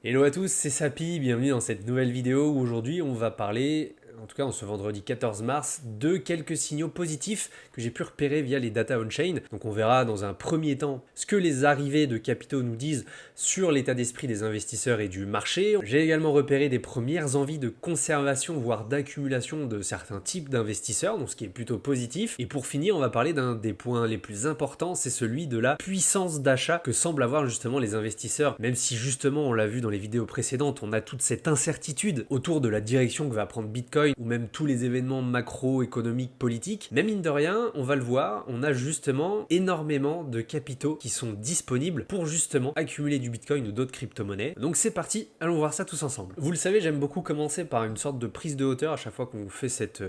Hello à tous, c'est Sapi, bienvenue dans cette nouvelle vidéo où aujourd'hui on va parler, en tout cas en ce vendredi 14 mars, de quelques signaux positifs que j'ai pu repérer via les data on-chain. Donc on verra dans un premier temps ce que les arrivées de capitaux nous disent sur l'état d'esprit des investisseurs et du marché. J'ai également repéré des premières envies de conservation voire d'accumulation de certains types d'investisseurs, donc ce qui est plutôt positif. Et pour finir, on va parler d'un des points les plus importants, c'est celui de la puissance d'achat que semblent avoir justement les investisseurs, même si justement on l'a vu dans les vidéos précédentes, on a toute cette incertitude autour de la direction que va prendre Bitcoin ou même tous les événements macroéconomiques, politiques. Mais mine de rien, on va le voir, on a justement énormément de capitaux qui sont disponibles pour justement accumuler du Bitcoin ou d'autres crypto-monnaies. Donc c'est parti, allons voir ça tous ensemble. Vous le savez, j'aime beaucoup commencer par une sorte de prise de hauteur à chaque fois qu'on fait cette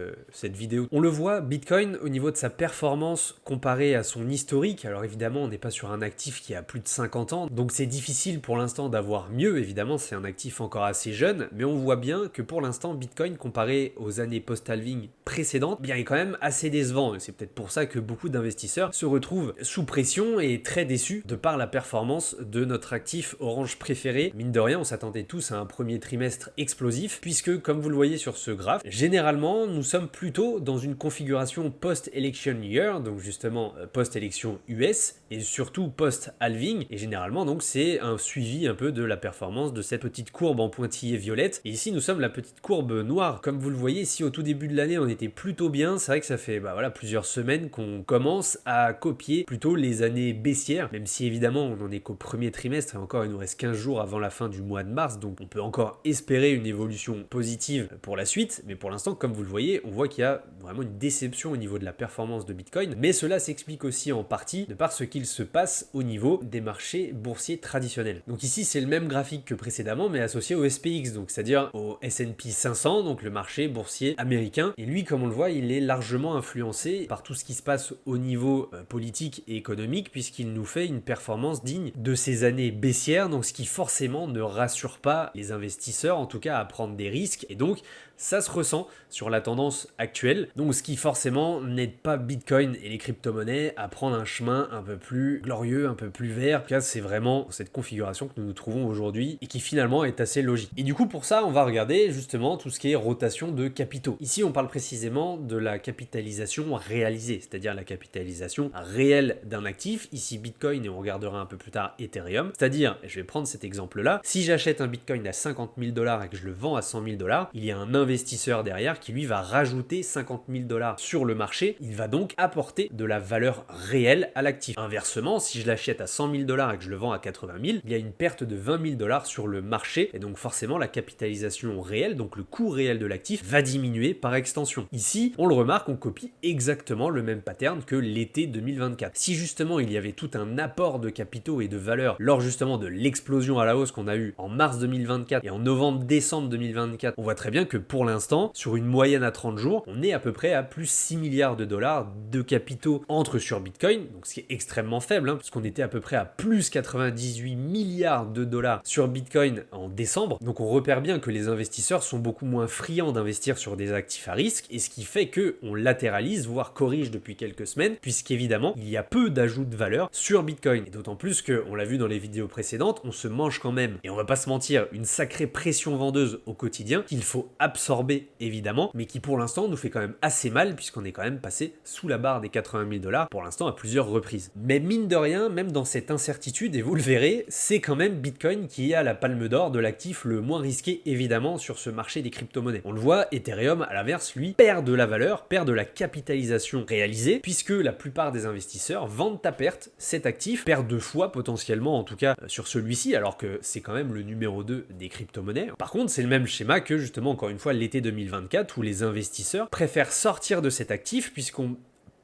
vidéo. On le voit, Bitcoin, au niveau de sa performance comparée à son historique, alors évidemment on n'est pas sur un actif qui a plus de 50 ans, donc c'est difficile pour l'instant d'avoir mieux, évidemment c'est un actif encore assez jeune, mais on voit bien que pour l'instant Bitcoin comparé aux années post-halving précédentes, bien il est quand même assez décevant, et c'est peut-être pour ça que beaucoup d'investisseurs se retrouvent sous pression et très déçus de par la performance de notre actif orange préféré. Mine de rien, on s'attendait tous à un premier trimestre explosif, puisque comme vous le voyez sur ce graphe, généralement nous sommes plutôt dans une configuration post-election year, donc justement post-élection US, et surtout post-halving, et généralement donc c'est un suivi un peu de la performance de cette petite courbe en pointillé violette, et ici nous sommes la petite courbe noire. Comme vous le voyez, si au tout début de l'année on était plutôt bien, c'est vrai que ça fait plusieurs semaines qu'on commence à copier plutôt les années baissières, même si évidemment on n'en est qu'au premier trimestre, et encore il nous reste 15 jours avant la fin du mois de mars, donc on peut encore espérer une évolution positive pour la suite, mais pour l'instant comme vous le voyez, on voit qu'il y a vraiment une déception au niveau de la performance de Bitcoin, mais cela s'explique aussi en partie de par ce qu'il se passe au niveau des marchés boursiers traditionnels. Donc ici c'est le même graphique que précédemment mais associé au SPX, donc c'est-à-dire au S&P 500, donc le marché boursier américain, et lui comme on le voit il est largement influencé par tout ce qui se passe au niveau politique et économique, puisqu'il nous fait une performance digne de ces années baissières, donc ce qui forcément ne rassure pas les investisseurs, en tout cas à prendre des risques, et donc ça se ressent sur la tendance actuelle, donc ce qui forcément n'aide pas Bitcoin et les crypto-monnaies à prendre un chemin un peu plus glorieux, un peu plus vert. En tout cas, c'est vraiment cette configuration que nous nous trouvons aujourd'hui et qui finalement est assez logique. Et du coup, pour ça, on va regarder justement tout ce qui est rotation de capitaux. Ici, on parle précisément de la capitalisation réalisée, c'est-à-dire la capitalisation réelle d'un actif. Ici, Bitcoin, et on regardera un peu plus tard Ethereum. C'est-à-dire, je vais prendre cet exemple-là, si j'achète un Bitcoin à 50 000 $ et que je le vends à 100 000 $, il y a un investisseur derrière qui lui va rajouter 50 000 $ sur le marché. Il va donc apporter de la valeur réelle à l'actif. Inversement, si je l'achète à 100 000 $ et que je le vends à 80 000, il y a une perte de 20 000 $ sur le marché, et donc forcément la capitalisation réelle, donc le coût réel de l'actif, va diminuer par extension. Ici, on le remarque, on copie exactement le même pattern que l'été 2024. Si justement il y avait tout un apport de capitaux et de valeur lors justement de l'explosion à la hausse qu'on a eu en mars 2024 et en novembre-décembre 2024, on voit très bien que pour l'instant, sur une moyenne à 30 jours, on est à peu près à plus 6 milliards de dollars de capitaux entrent sur Bitcoin, donc ce qui est extrêmement faible, puisqu'on était à peu près à plus 98 milliards de dollars sur Bitcoin en décembre. Donc on repère bien que les investisseurs sont beaucoup moins friands d'investir sur des actifs à risque, et ce qui fait que on latéralise, voire corrige depuis quelques semaines, puisqu'évidemment, il y a peu d'ajout de valeur sur Bitcoin. Et d'autant plus que, on l'a vu dans les vidéos précédentes, on se mange quand même, et on va pas se mentir, une sacrée pression vendeuse au quotidien qu'il faut absorber évidemment, mais qui pour l'instant nous fait quand même assez mal, puisqu'on est quand même passé sous la barre des 80 000 $ pour l'instant à plusieurs reprises. Mais mine de rien, même dans cette incertitude, et vous le verrez, c'est quand même Bitcoin qui a la palme d'or de l'actif le moins risqué évidemment sur ce marché des crypto-monnaies. On le voit, Ethereum à l'inverse lui perd de la valeur, perd de la capitalisation réalisée, puisque la plupart des investisseurs vendent à perte cet actif, perdent 2 fois potentiellement en tout cas sur celui-ci, alors que c'est quand même le numéro 2 des crypto-monnaies. Par contre, c'est le même schéma que justement encore une fois l'été 2024, où les investisseurs préfèrent sortir de cet actif, puisqu'on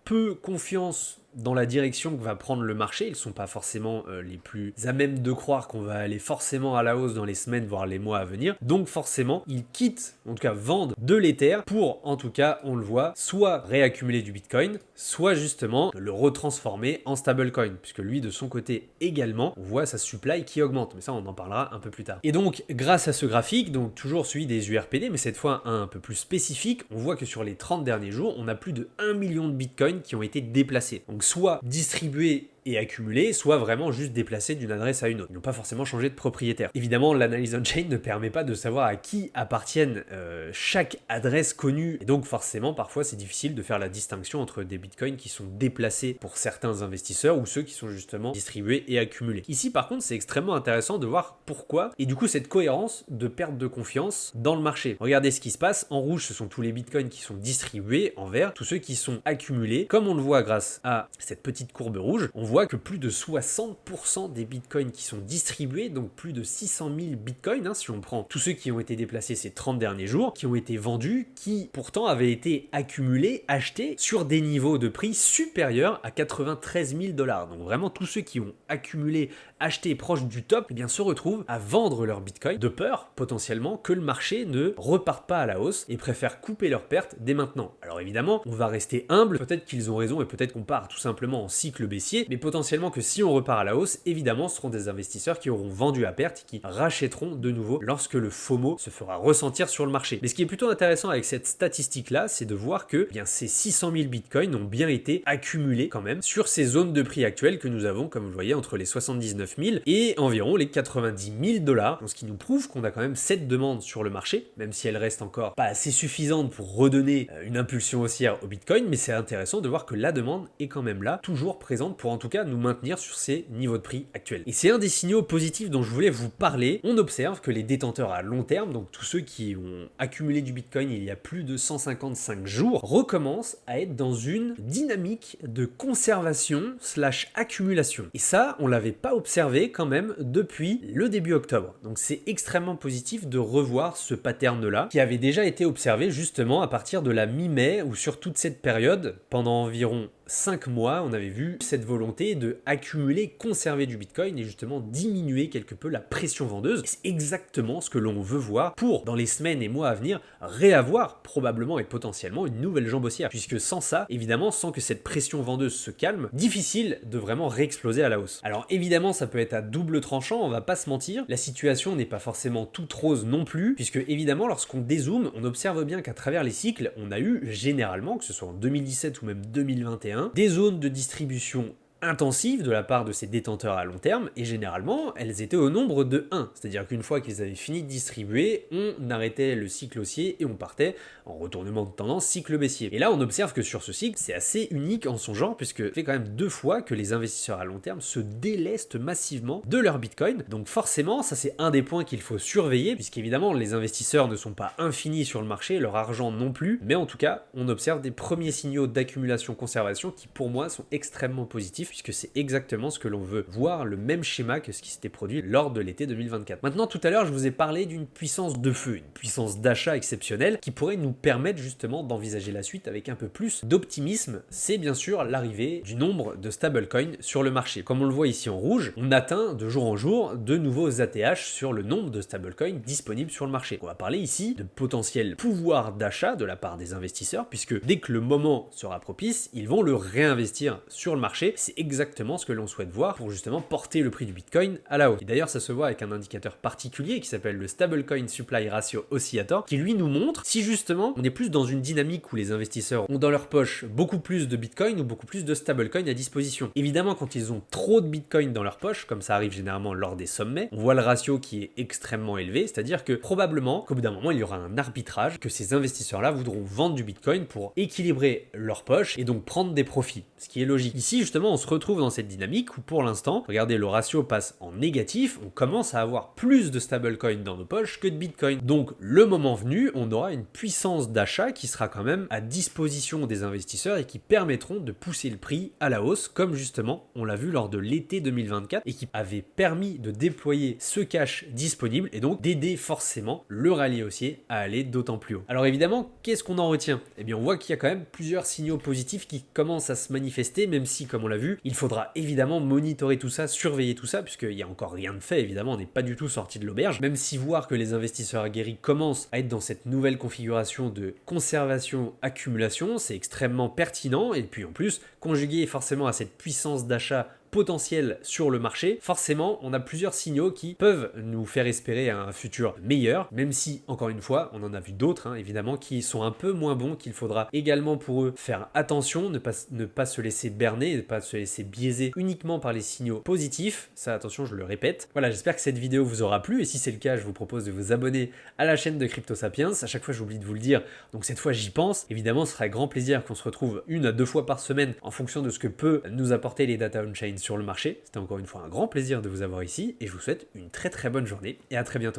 peu confiance dans la direction que va prendre le marché. Ils ne sont pas forcément les plus à même de croire qu'on va aller forcément à la hausse dans les semaines, voire les mois à venir. Donc forcément, ils quittent, en tout cas vendent de l'Ether pour, en tout cas, on le voit, soit réaccumuler du Bitcoin, soit justement le retransformer en stablecoin, puisque lui, de son côté également, on voit sa supply qui augmente. Mais ça, on en parlera un peu plus tard. Et donc, grâce à ce graphique, donc toujours celui des URPD, mais cette fois un peu plus spécifique, on voit que sur les 30 derniers jours, on a plus de 1 million de Bitcoin qui ont été déplacés. Donc soit distribués et accumulé, soit vraiment juste déplacé d'une adresse à une autre. Ils n'ont pas forcément changé de propriétaire. Évidemment, l'analyse on-chain ne permet pas de savoir à qui appartiennent chaque adresse connue, et donc forcément, parfois, c'est difficile de faire la distinction entre des bitcoins qui sont déplacés pour certains investisseurs ou ceux qui sont justement distribués et accumulés. Ici, par contre, c'est extrêmement intéressant de voir pourquoi, et du coup, cette cohérence de perte de confiance dans le marché. Regardez ce qui se passe. En rouge, ce sont tous les bitcoins qui sont distribués, en vert, tous ceux qui sont accumulés. Comme on le voit grâce à cette petite courbe rouge, on voit que plus de 60% des bitcoins qui sont distribués, donc plus de 600 000 bitcoins, si on prend tous ceux qui ont été déplacés ces 30 derniers jours, qui ont été vendus, qui pourtant avaient été accumulés, achetés sur des niveaux de prix supérieurs à 93 000 $. Donc vraiment, tous ceux qui ont accumulé, acheté proche du top, eh bien, se retrouvent à vendre leur bitcoin de peur potentiellement que le marché ne reparte pas à la hausse et préfèrent couper leurs pertes dès maintenant. Alors évidemment, on va rester humble, peut-être qu'ils ont raison et peut-être qu'on part tout simplement en cycle baissier, mais potentiellement que si on repart à la hausse, évidemment, ce seront des investisseurs qui auront vendu à perte, qui rachèteront de nouveau lorsque le FOMO se fera ressentir sur le marché. Mais ce qui est plutôt intéressant avec cette statistique-là, c'est de voir que eh bien, ces 600 000 bitcoins ont bien été accumulés quand même sur ces zones de prix actuelles que nous avons, comme vous le voyez, entre les 79 000 et environ les 90 000 $, ce qui nous prouve qu'on a quand même cette demande sur le marché, même si elle reste encore pas assez suffisante pour redonner une impulsion haussière au Bitcoin, mais c'est intéressant de voir que la demande est quand même là, toujours présente pour en tout cas nous maintenir sur ces niveaux de prix actuels. Et c'est un des signaux positifs dont je voulais vous parler. On observe que les détenteurs à long terme, donc tous ceux qui ont accumulé du Bitcoin il y a plus de 155 jours, recommencent à être dans une dynamique de conservation / accumulation. Et ça, on l'avait pas observé quand même depuis le début octobre. Donc c'est extrêmement positif de revoir ce pattern-là qui avait déjà été observé justement à partir de la mi-mai ou sur toute cette période pendant environ 5 mois, on avait vu cette volonté de accumuler, conserver du Bitcoin et justement diminuer quelque peu la pression vendeuse. Et c'est exactement ce que l'on veut voir pour, dans les semaines et mois à venir, réavoir probablement et potentiellement une nouvelle jambe haussière. Puisque sans ça, évidemment, sans que cette pression vendeuse se calme, difficile de vraiment réexploser à la hausse. Alors évidemment, ça peut être à double tranchant, on va pas se mentir. La situation n'est pas forcément toute rose non plus, puisque évidemment, lorsqu'on dézoome, on observe bien qu'à travers les cycles, on a eu généralement, que ce soit en 2017 ou même 2021, des zones de distribution intensive de la part de ces détenteurs à long terme, et généralement elles étaient au nombre de 1, c'est-à-dire qu'une fois qu'ils avaient fini de distribuer, on arrêtait le cycle haussier et on partait en retournement de tendance cycle baissier. Et là on observe que sur ce cycle, c'est assez unique en son genre, puisque ça fait quand même 2 fois que les investisseurs à long terme se délestent massivement de leur Bitcoin, donc forcément ça c'est un des points qu'il faut surveiller, puisqu'évidemment les investisseurs ne sont pas infinis sur le marché, leur argent non plus, mais en tout cas on observe des premiers signaux d'accumulation-conservation qui pour moi sont extrêmement positifs, puisque c'est exactement ce que l'on veut voir, le même schéma que ce qui s'était produit lors de l'été 2024. Maintenant, tout à l'heure, je vous ai parlé d'une puissance de feu, une puissance d'achat exceptionnelle qui pourrait nous permettre justement d'envisager la suite avec un peu plus d'optimisme. C'est bien sûr l'arrivée du nombre de stablecoins sur le marché. Comme on le voit ici en rouge, on atteint de jour en jour de nouveaux ATH sur le nombre de stablecoins disponibles sur le marché. On va parler ici de potentiel pouvoir d'achat de la part des investisseurs, puisque dès que le moment sera propice, ils vont le réinvestir sur le marché. C'est exactement ce que l'on souhaite voir pour justement porter le prix du Bitcoin à la hausse. Et d'ailleurs, ça se voit avec un indicateur particulier qui s'appelle le Stablecoin Supply Ratio Oscillator, qui lui nous montre si justement on est plus dans une dynamique où les investisseurs ont dans leur poche beaucoup plus de Bitcoin ou beaucoup plus de stablecoin à disposition. Évidemment, quand ils ont trop de Bitcoin dans leur poche, comme ça arrive généralement lors des sommets, on voit le ratio qui est extrêmement élevé, c'est-à-dire que probablement qu'au bout d'un moment, il y aura un arbitrage, que ces investisseurs-là voudront vendre du Bitcoin pour équilibrer leur poche et donc prendre des profits, ce qui est logique. Ici, justement, on se retrouve dans cette dynamique où pour l'instant, regardez, le ratio passe en négatif, on commence à avoir plus de stablecoin dans nos poches que de Bitcoin. Donc le moment venu, on aura une puissance d'achat qui sera quand même à disposition des investisseurs et qui permettront de pousser le prix à la hausse, comme justement on l'a vu lors de l'été 2024 et qui avait permis de déployer ce cash disponible et donc d'aider forcément le rallye haussier à aller d'autant plus haut. Alors évidemment, qu'est-ce qu'on en retient? Eh bien on voit qu'il y a quand même plusieurs signaux positifs qui commencent à se manifester, même si comme on l'a vu, il faudra évidemment monitorer tout ça, surveiller tout ça, puisqu'il n'y a encore rien de fait, évidemment, on n'est pas du tout sorti de l'auberge, même si voir que les investisseurs aguerris commencent à être dans cette nouvelle configuration de conservation-accumulation, c'est extrêmement pertinent, et puis en plus, conjugué forcément à cette puissance d'achat potentiel sur le marché, forcément on a plusieurs signaux qui peuvent nous faire espérer un futur meilleur, même si encore une fois on en a vu d'autres évidemment qui sont un peu moins bons, qu'il faudra également pour eux faire attention, ne pas se laisser berner, ne pas se laisser biaiser uniquement par les signaux positifs. Ça, attention, je le répète. Voilà, j'espère que cette vidéo vous aura plu et si c'est le cas, je vous propose de vous abonner à la chaîne de Crypto Sapiens. À chaque fois j'oublie de vous le dire, donc cette fois j'y pense. Évidemment, ce sera avec grand plaisir qu'on se retrouve 1 à 2 fois par semaine en fonction de ce que peut nous apporter les data on-chain sur le marché. C'était encore une fois un grand plaisir de vous avoir ici et je vous souhaite une très très bonne journée et à très bientôt.